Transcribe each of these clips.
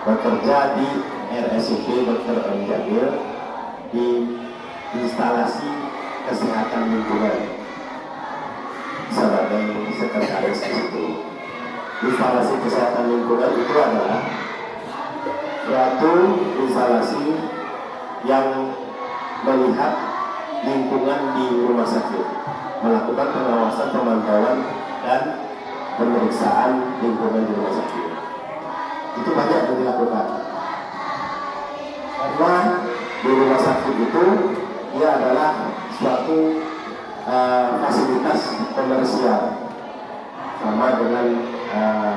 bekerja di RSUD Dr. M. Jamil di instalasi kesehatan lingkungan sebagai sekretaris itu. Instalasi kesehatan lingkungan itu adalah suatu instalasi yang melihat lingkungan di rumah sakit, melakukan pengawasan, pemantauan, dan pemeriksaan lingkungan di rumah sakit. Itu banyak yang dilakukan karena di rumah sakit itu dia adalah suatu fasilitas komersial, sama dengan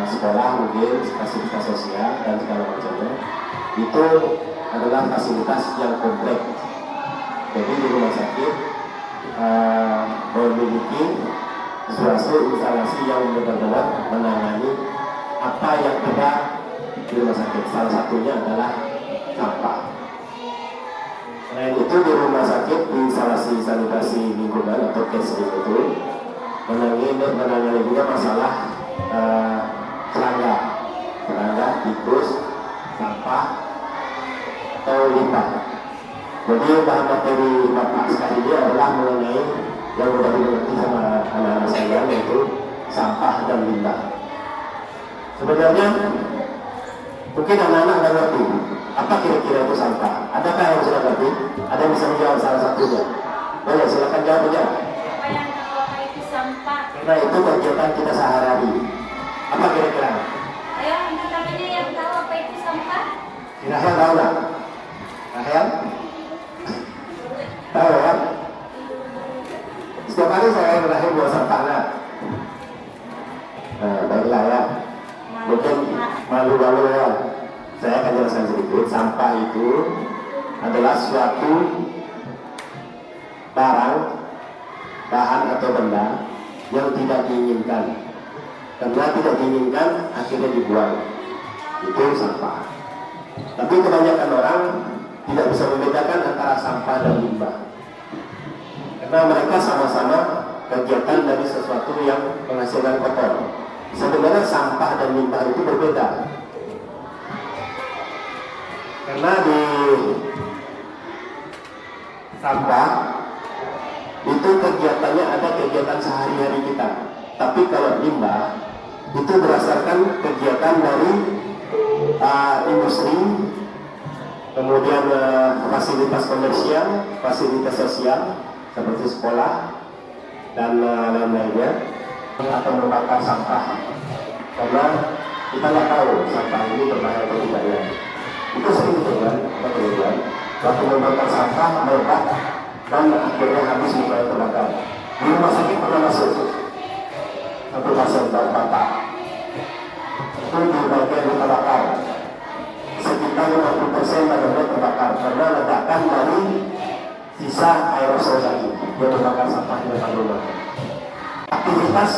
sekolah mungkin fasilitas sosial dan segala macamnya. Itu adalah fasilitas yang kompleks. Jadi di rumah sakit memiliki suatu instalasi yang benar-benar menangani apa yang ada di rumah sakit. Salah satunya adalah sampah. Selain itu di rumah sakit di instalasi sanitasi lingkungan atau KESLIN itu menangani juga masalah serangga, tikus, sampah atau limbah. Jadi bahan materi Bapak sekali ini adalah mengenai yang mudah dimengerti sama anak-anak saya, yaitu sampah dan limbah. Sebenarnya mungkin anak-anak nggak ngerti apa kira-kira itu sampah. Adakah yang sudah ngerti? Ada yang bisa menjawab salah satunya? Boleh, silakan jawab aja. Siapa yang tahu apa itu sampah? Karena itu kegiatan kita sehari-hari. Apa kira-kira? Ayo, angkat tangannya yang tahu apa itu sampah. Rahel tahu nggak? Rahel? Tahu ya? Setiap hari saya Rahel buat sampah lah. Nah, baiklah ya. Mungkin malu-malu ya. Saya akan jelaskan sedikit. Sampah itu adalah suatu barang, bahan atau benda yang tidak diinginkan. Karena tidak diinginkan akhirnya dibuang. Itu sampah. Tapi kebanyakan orang tidak bisa membedakan antara sampah dan limbah. Karena mereka sama-sama kegiatan dari sesuatu yang menghasilkan kotor. Sebenarnya sampah dan limbah itu berbeda. Karena di sampah itu kegiatannya ada kegiatan sehari-hari kita. Tapi kalau limbah itu berdasarkan kegiatan dari industri, kemudian fasilitas komersial, fasilitas sosial seperti sekolah dan lain-lainnya, atau membakar sampah. Karena kita nggak tahu sampah ini berbahaya atau tidaknya. Itu sering terjadi, waktu membakar sampah meledak dan akhirnya habis mulai terbakar. Di rumah sakit pernah masuk satu pasien bapak itu di bagian luka bakar sekitar 50% badannya terbakar karena ledakan dari sisa aerosol tadi yang membakar sampah di depan rumah. Aktivitas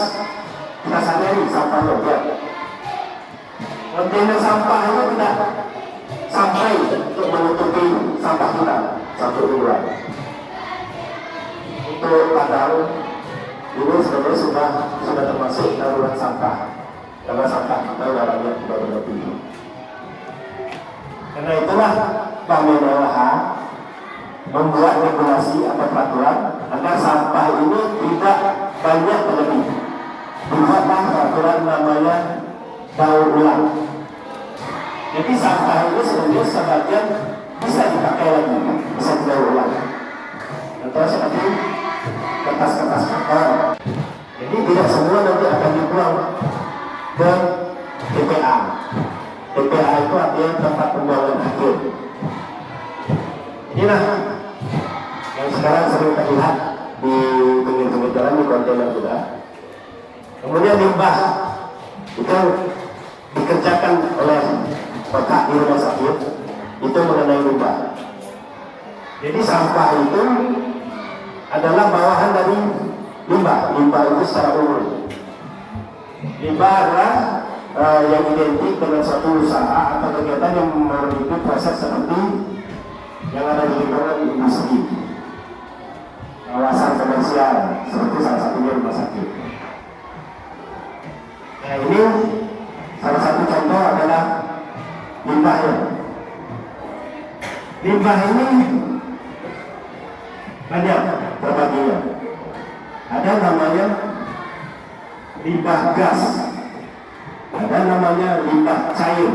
kita sadari sampah logam. Kontainer sampah itu tidak sampai untuk menutupi sampah kita satu bulan. Untuk padang ini sebenarnya sudah termasuk darurat sampah karena sampah kita sudah banyak berlebih. Karena itulah Bank BLH membuat regulasi atau peraturan agar sampah ini tidak banyak berlebih. Dibuatlah peraturan namanya daur ulang. Jadi sampah ini sebenarnya sebagian bisa dipakai lagi, bisa didaur ulang. Contoh seperti kertas-kertas kotor. Jadi tidak semua nanti akan dibuang ke TPA. TPA itu artinya tempat pembuangan akhir. Inilah yang sekarang sering kita lihat di pinggir-pinggir jalan di kontainer juga. Kemudian limbah itu dikerjakan oleh kota di rumah sakit itu mengenai limbah. Jadi sampah itu adalah bawahan dari limbah. Limbah itu secara umum. Limbah adalah yang identik dengan suatu usaha atau kegiatan yang memiliki proses seperti yang ada di lingkungan industri, kawasan komersial, seperti salah satunya rumah sakit. Nah ini salah satu contoh adalah limbah yang limbah ini banyak terbaginya. Ada namanya limbah gas, ada namanya limbah cair.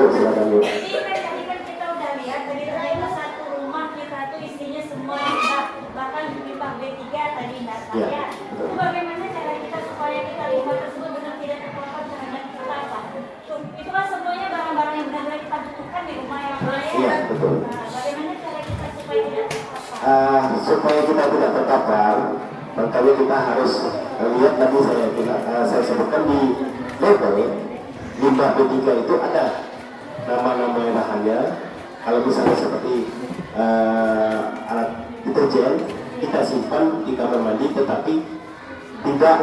Silakan Bu. Jadi tadi kan kita udah lihat tadi ternyata satu rumah kita tuh isinya semua limbah, bahkan limbah B3 tadi Mbak Ya, ya. betul. Bagaimana cara kita supaya kita limbah tersebut benar tidak terpapar terhadap kita apa? Tuh, itu kan semuanya barang-barang yang benar-benar kita butuhkan di rumah yang lain. Iya, betul. Nah, bagaimana cara kita supaya tidak terpapar? Supaya kita tidak terpapar, makanya kita harus lihat tadi saya sebutkan di label limbah B3 itu ada nama-nama bahannya. Kalau misalnya seperti alat deterjen, kita simpan di kamar mandi, tetapi tidak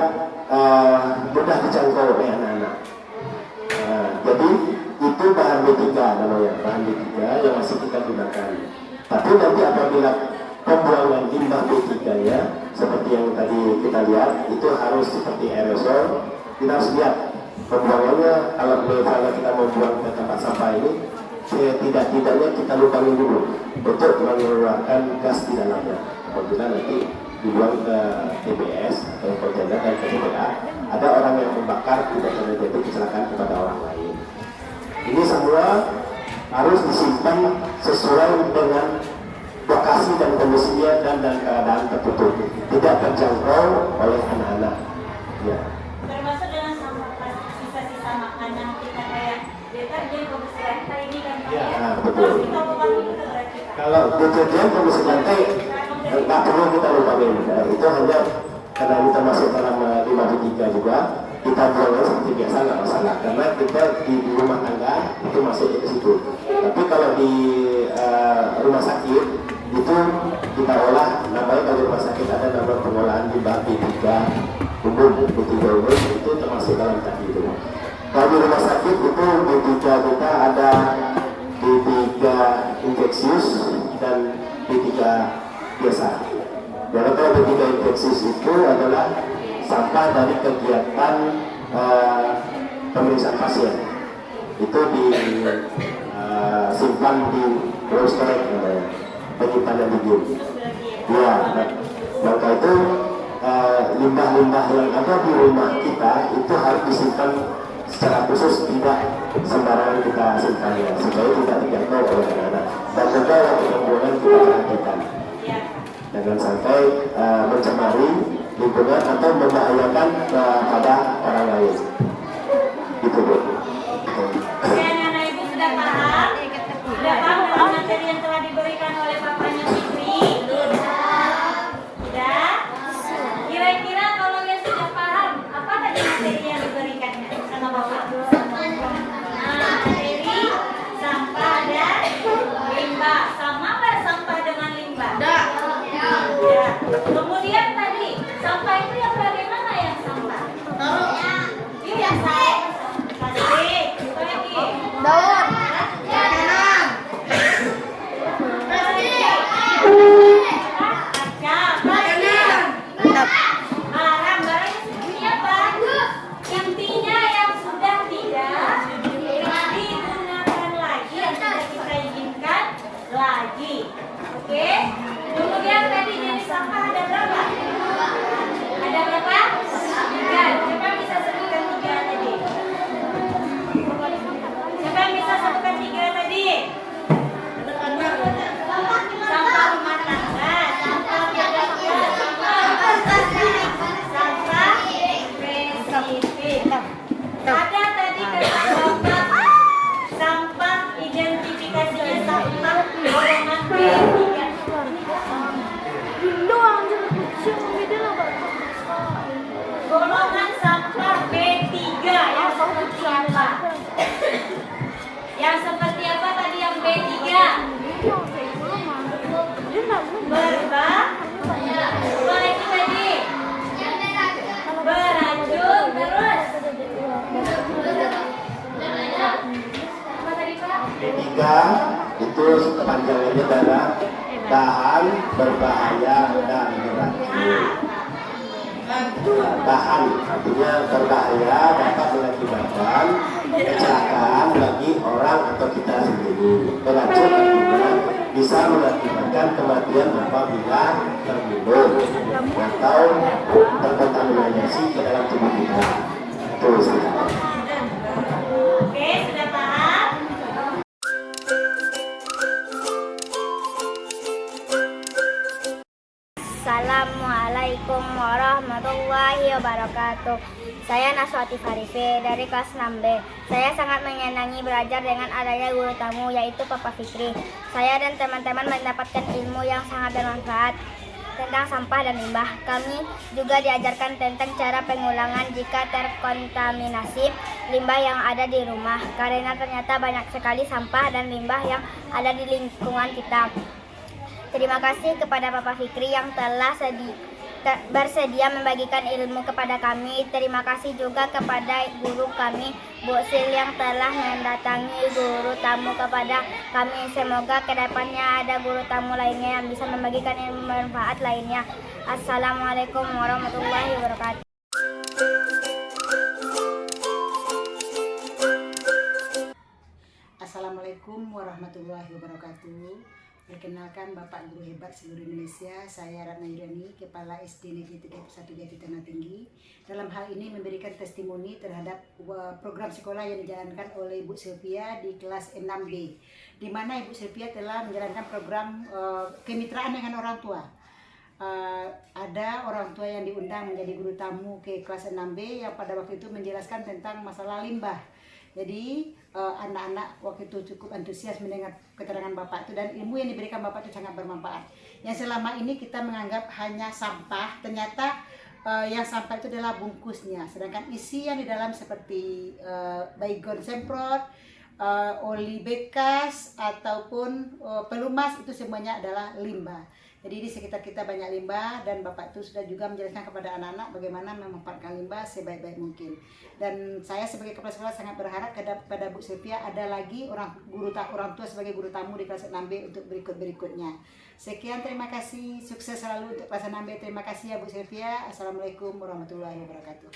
mudah dijangkau oleh anak-anak. Jadi itu bahan B3 namanya, bahan B3 yang masih kita gunakan. Tapi nanti apabila pembuangan limbah B3-nya seperti yang tadi kita lihat, itu harus seperti aerosol. Kita harus lihat pembuangannya. Kalau misalnya kita mau buang ke tempat sampah ini, tidak-tidaknya kita lubangin dulu untuk mengeluarkan gas di dalamnya. Apabila nanti dibuang ke TPS atau kontena dan ke TPA, ada orang yang membakar, tidak terjadi kecelakaan kepada orang lain. Ini semua harus disimpan sesuai dengan lokasi dan kondisinya dan keadaan tertutup, tidak terjangkau oleh anak-anak. Ya. Termasuk dengan sampah plastik, sisa-sisa makanan kita kayak deterjen, pembersih lantai ini kan Pak Ya, ya. betul. Terus kita bukan itu berarti Pak. Kalau deterjen pembersih lantai nggak perlu kita lupain. Itu hanya karena kita masuk dalam limbah B3 juga, kita buangnya seperti biasa nggak masalah, karena kita di rumah tangga itu masuk ke situ. Tapi kalau di rumah sakit itu kita olah, namanya kalau di rumah sakit ada nama pengolahan limbah B3 umum, B3 umum itu termasuk dalam tadi itu. Kalau di rumah sakit itu B3 kita ada B3 infeksius dan B3 biasa. Jadi kalau B3 infeksius itu adalah sampah dari kegiatan pemeriksaan pasien. Itu disimpan di cold storage namanya, penyimpanan dingin. Ya, maka itu limbah-limbah yang ada di rumah kita itu harus disimpan secara khusus, tidak sembarangan kita simpannya, supaya tidak dijangkau oleh anak-anak. Dan juga waktu pembuangan kita perhatikan, jangan sampai mencemari lingkungan atau membahayakan pada orang lain. Gitu Bu. Oke, anak-anak ibu sudah paham? Sudah paham dengan materi yang telah diberikan oleh bapaknya Fitri? Sudah? Kira-kira kalau yang sudah paham, apa tadi materi yang diberikan sama bapak? Nah, materi sampah dan limbah. Sama nggak sampah dengan limbah? Ya. Kemudian tadi sampah itu yang bagaimana yang sampah? Iya yang sampah. Plastik. Apa lagi? Daun. Tanam. Kacang. Mantap. Barang seperti apa? Intinya yang sudah tidak digunakan lagi, yang tidak kita inginkan lagi. Oke? Kemudian tadi jenis sampah ada berapa? Ada berapa? 3. Siapa yang bisa sebutkan 3 tadi? Siapa yang bisa sebutkan 3 tadi? Sampah rumah tangga, sampah plastik, sampah spesifik. Ada tadi kata sampah identifikasinya sampah golongan B3. Golongan sampah B3 yang seperti apa? Yang seperti apa tadi yang B3? Apa lagi tadi? Beracun, terus apa tadi Pak? B3 itu kepanjangannya adalah bahan berbahaya dan beracun. Bahan artinya berbahaya, dapat mengakibatkan kecelakaan bagi orang atau kita sendiri. Beracun artinya bisa mengakibatkan kematian apabila terminum atau terkontaminasi ke dalam tubuh kita. Terus. Oke, sudah paham? Assalamualaikum warahmatullahi wabarakatuh. Saya Naswati Farife dari kelas 6B. Saya sangat menyenangi belajar dengan adanya guru tamu yaitu Papa Fikri. Saya dan teman-teman mendapatkan ilmu yang sangat bermanfaat tentang sampah dan limbah. Kami juga diajarkan tentang cara pengulangan jika terkontaminasi limbah yang ada di rumah, karena ternyata banyak sekali sampah dan limbah yang ada di lingkungan kita. Terima kasih kepada Papa Fikri yang telah bersedia membagikan ilmu kepada kami. Terima kasih juga kepada guru kami, Bu Sil, yang telah mendatangi guru tamu kepada kami. Semoga kedepannya ada guru tamu lainnya yang bisa membagikan ilmu bermanfaat lainnya. Assalamualaikum warahmatullahi wabarakatuh. Assalamualaikum warahmatullahi wabarakatuh. Perkenalkan Bapak Guru Hebat seluruh Indonesia, saya Ratna Yurani, Kepala SD Negeri 31 Jati Tanah Tinggi. Dalam hal ini memberikan testimoni terhadap program sekolah yang dijalankan oleh Ibu Sylvia di kelas 6B, di mana Ibu Sylvia telah menjalankan program kemitraan dengan orang tua. Ada orang tua yang diundang menjadi guru tamu ke kelas 6B yang pada waktu itu menjelaskan tentang masalah limbah. Jadi anak-anak waktu itu cukup antusias mendengar keterangan Bapak itu, dan ilmu yang diberikan Bapak itu sangat bermanfaat. Yang selama ini kita menganggap hanya sampah, ternyata yang sampah itu adalah bungkusnya, sedangkan isi yang di dalam seperti baygon semprot, oli bekas ataupun pelumas, itu semuanya adalah limbah. Jadi di sekitar kita banyak limbah, dan Bapak itu sudah juga menjelaskan kepada anak-anak bagaimana memanfaatkan limbah sebaik-baik mungkin. Dan saya sebagai kepala sekolah sangat berharap kepada Bu Sylvia ada lagi orang tua sebagai guru tamu di kelas 6B untuk berikutnya. Sekian, terima kasih, sukses selalu untuk kelas 6B. Terima kasih ya Bu Sylvia. Assalamualaikum warahmatullahi wabarakatuh.